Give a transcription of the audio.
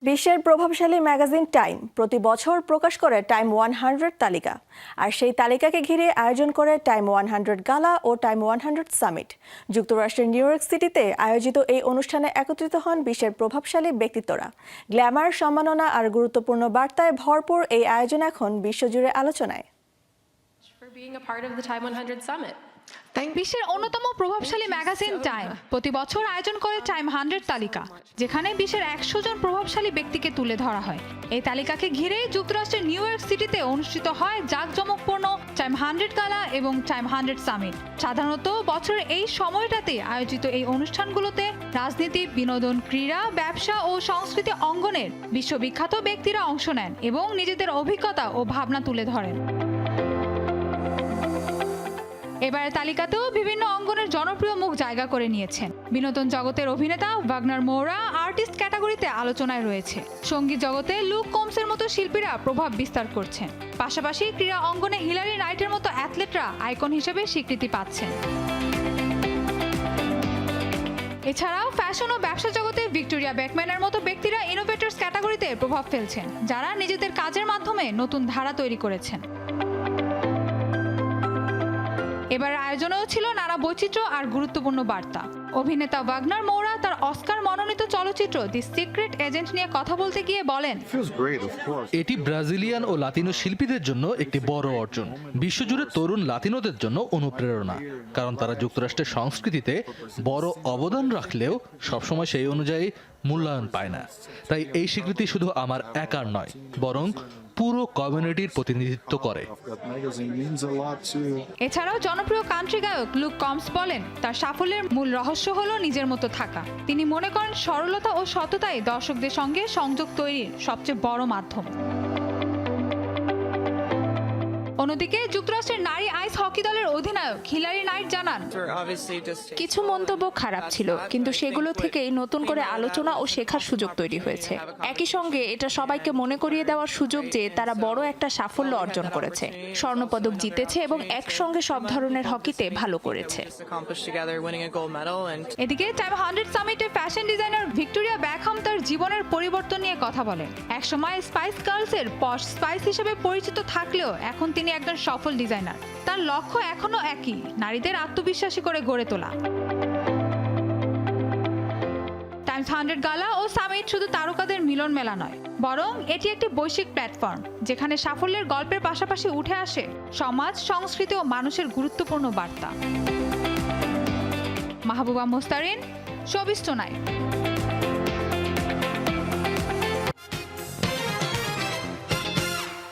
বিশ্বের প্রভাবশালী magazine time প্রতি বছর প্রকাশ করে টাইম 100 তালিকা, আর সেই তালিকাকে ঘিরে আয়োজন করে টাইম 100 গালা ও টাইম 100 সামিট। যুক্তরাষ্ট্রের নিউ ইয়র্ক সিটিতে আয়োজিত এই অনুষ্ঠানে একত্রিত হন বিশ্বের প্রভাবশালী ব্যক্তিত্বরা। গ্ল্যামার, সম্মাননা আর গুরুত্বপূর্ণ বার্তায় ভরপুর এই আয়োজন এখন বিশ্বজুড়ে আলোচনায়। বিশ্বের অন্যতম প্রভাবশালী ম্যাগাজিন টাইম প্রতি বছর আয়োজন করে টাইম 100 তালিকা, যেখানে বিশ্বের 100 জন প্রভাবশালী ব্যক্তিকে তুলে ধরা হয়। এই তালিকাকে ঘিরে যুক্তরাষ্ট্রের নিউ ইয়র্ক সিটিতে অনুষ্ঠিত হয় জাঁকজমকপূর্ণ টাইম 100 গালা এবং টাইম 100 সামিট। সাধারণত বছরের এই সময়টাতে আয়োজিত এই অনুষ্ঠানগুলোতে রাজনীতি, বিনোদন, ক্রীড়া, ব্যবসা ও সংস্কৃতি অঙ্গনের বিশ্ববিখ্যাত ব্যক্তিরা অংশ নেন এবং নিজেদের অভিজ্ঞতা ও ভাবনা তুলে ধরেন। এবারের তালিকাতেও বিভিন্ন অঙ্গনের জনপ্রিয় মুখ জায়গা করে নিয়েছেন। বিনোদন জগতের অভিনেতা ওয়াগনার মোরা আর্টিস্ট ক্যাটাগরিতে আলোচনায় রয়েছে। সঙ্গীত জগতে লুক কোমসের মতো শিল্পীরা প্রভাব বিস্তার করছেন। পাশাপাশি ক্রীড়া অঙ্গনে হিলারি নাইটের মতো অ্যাথলেটরা আইকন হিসেবে স্বীকৃতি পাচ্ছেন। এছাড়াও ফ্যাশন ও ব্যবসা জগতে ভিক্টোরিয়া বেকম্যানের মতো ব্যক্তিরা ইনোভেটরস ক্যাটাগরিতে প্রভাব ফেলছেন, যারা নিজেদের কাজের মাধ্যমে নতুন ধারা তৈরি করেছেন। এবার আয়োজনেও ছিল নানা বৈচিত্র্য আর গুরুত্বপূর্ণ বার্তা। অভিনেতা ওয়াগনার মোরা তার অস্কার মনোনীত চলচ্চিত্র দি সিক্রেট এজেন্ট নিয়ে কথা বলতে গিয়ে বলেন, এটি ব্রাজিলিয়ান ও লাতিনো শিল্পীদের জন্য একটি বড় অর্জন, বিশ্বজুড়ে তরুণ লাতিনোদের জন্য অনুপ্রেরণা, কারণ তারা যুক্তরাষ্ট্রের সংস্কৃতিতে বড় অবদান রাখলেও সবসময় সেই অনুযায়ী মূল্যায়ন পায় না। তাই এই স্বীকৃতি শুধু আমার একার নয়, বরং পুরো কমিউনিটির প্রতিনিধিত্ব করে। এছাড়াও জনপ্রিয় কান্ট্রি গায়ক লুক কমস বলেন, তার সাফল্যের মূল রহস্য হলো নিজের মতো থাকা। তিনি মনে করেন সরলতা ও সততাই দর্শকদের সঙ্গে সংযোগ তৈরির সবচেয়ে বড় মাধ্যম। অন্যদিকে যুক্তরাষ্ট্রের নারী আইস হকি দলের অধিনায়ক হিলারি নাইট জানান, কিছু মন্তব্য খারাপ ছিল, কিন্তু সেগুলো থেকেই নতুন করে আলোচনা ও শেখার সুযোগ তৈরি হয়েছে। একই সঙ্গে এটা সবাইকে মনে করিয়ে দেওয়ার সুযোগ যে তারা বড় একটা সাফল্য অর্জন করেছে, স্বর্ণপদক জিতেছে এবং একসঙ্গে সব ধরনের হকিতে ভালো করেছে। এদিকে টাইম 100 সামিটে ফ্যাশন ডিজাইনার ভিক্টোরিয়া বেকহাম তার জীবনের পরিবর্তন নিয়ে কথা বলেন। একসময় স্পাইস গার্লসের পশ স্পাইস হিসেবে পরিচিত থাকলেও এখন তিনি একজন সফল ডিজাইনার। তার লক্ষ্য এখনো একই, নারীদের আত্মবিশ্বাসী করে গড়ে তোলা। টাইমস 100 গালা ও সামিট শুধু তারকাদের মিলন মেলা নয়, বরং এটি একটি বৈশ্বিক প্ল্যাটফর্ম, যেখানে সাফল্যের গল্পের পাশাপাশি উঠে আসে সমাজ, সংস্কৃতি ও মানুষের গুরুত্বপূর্ণ বার্তা। Mahbuba Mostarin, showbiz tonight.